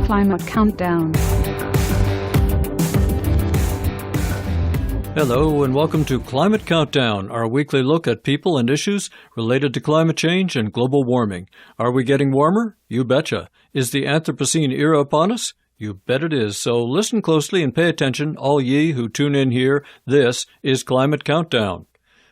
Climate Countdown. Hello and welcome to Climate Countdown, our weekly look at people and issues related to climate change and global warming. Are we getting warmer? You betcha. Is the Anthropocene Era upon us? You bet it is. So listen closely and pay attention, all ye who tune in here. This is Climate Countdown.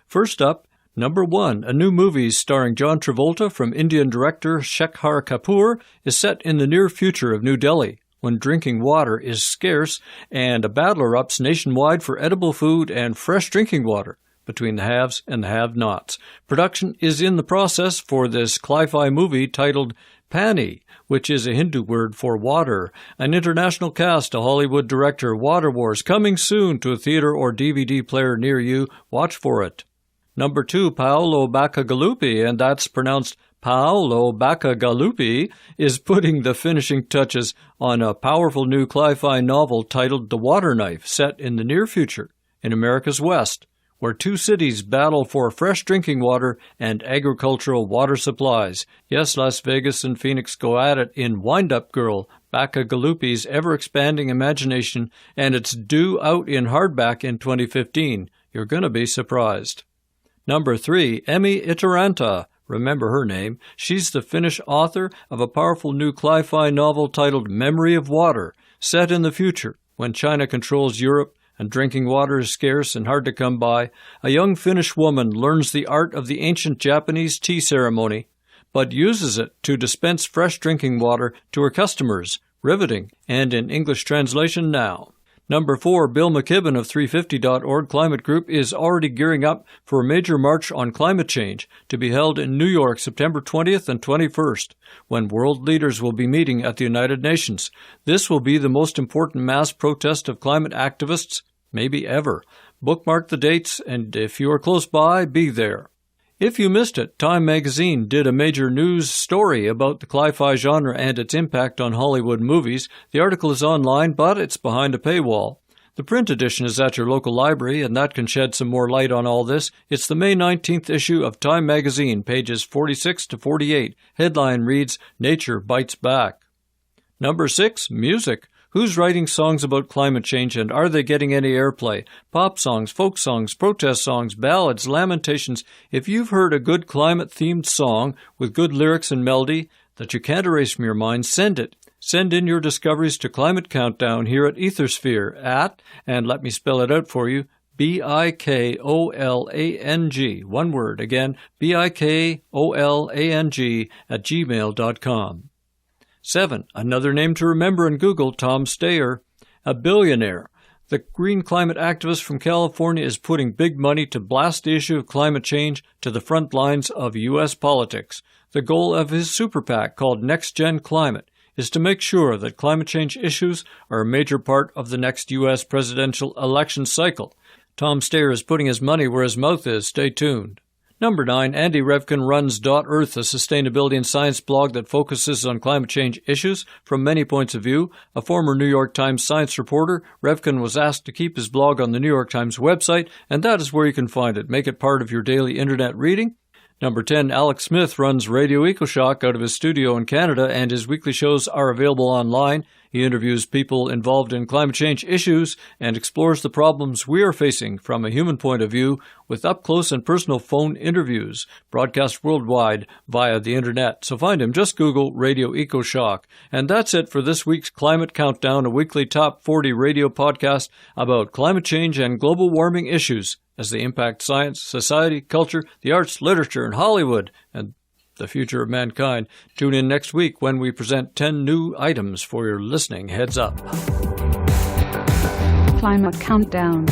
First up, number 1, a new movie starring John Travolta from Indian director Shekhar is set in the near future of New Delhi, when drinking water is scarce and a battle erupts nationwide for edible food and fresh drinking water between the haves and the have-nots. Production is in the process for this sci-fi movie titled Pani, which is a Hindu word for water. An international cast, a Hollywood director, Water Wars, coming soon to a theater or DVD player near you. Watch for it. Number 2, Paolo Bacigalupi, and that's pronounced Paolo Bacigalupi, is putting the finishing touches on a powerful new sci-fi novel titled The Water Knife, set in the near future in America's West, where two cities battle for fresh drinking water and agricultural water supplies. Yes, Las Vegas and Phoenix go at it in Wind-Up Girl, Bacigalupi's ever-expanding imagination, and it's due out in hardback in 2015. You're going to be surprised. Number 3, Emmi Itäranta. Remember her name. She's the Finnish author of a powerful new sci-fi novel titled Memory of Water, set in the future when China controls Europe and drinking water is scarce and hard to come by. A young Finnish woman learns the art of the ancient Japanese tea ceremony, but uses it to dispense fresh drinking water to her customers. Riveting, and in English translation now. Number 4, Bill McKibben of 350.org Climate Group is already gearing up for a major march on climate change to be held in New York September 20th and 21st, when world leaders will be meeting at the United Nations. This will be the most important mass protest of climate activists, maybe ever. Bookmark the dates, and if you are close by, be there. If you missed it, Time magazine did a major news story about the sci-fi genre and its impact on Hollywood movies. The article is online, but it's behind a paywall. The print edition is at your local library, and that can shed some more light on all this. It's the May 19th issue of Time magazine, pages 46 to 48. Headline reads, Nature Bites Back. Number 6, music. Who's writing songs about climate change, and are they getting any airplay? Pop songs, folk songs, protest songs, ballads, lamentations. If you've heard a good climate-themed song with good lyrics and melody that you can't erase from your mind, send it. Send in your discoveries to Climate Countdown here at Ethersphere at, and let me spell it out for you, BIKOLANG, one word, again, BIKOLANG at gmail.com. 7. Another name to remember in Google, Tom Steyer, a billionaire. The green climate activist from California is putting big money to blast the issue of climate change to the front lines of U.S. politics. The goal of his super PAC, called Next Gen Climate, is to make sure that climate change issues are a major part of the next U.S. presidential election cycle. Tom Steyer is putting his money where his mouth is. Stay tuned. Number 9, Andy Revkin runs .Earth, a sustainability and science blog that focuses on climate change issues from many points of view. A former New York Times science reporter, Revkin was asked to keep his blog on the New York Times website, and that is where you can find it. Make it part of your daily internet reading. Number 10, Alex Smith runs Radio EcoShock out of his studio in Canada, and his weekly shows are available online. He interviews people involved in climate change issues and explores the problems we are facing from a human point of view with up-close and personal phone interviews, broadcast worldwide via the internet. So find him. Just Google Radio EcoShock. And that's it for this week's Climate Countdown, a weekly top 40 radio podcast about climate change and global warming issues as they impact science, society, culture, the arts, literature, and Hollywood, and the future of mankind. Tune in next week when we present 10 new items for your listening heads up. Climate Countdown.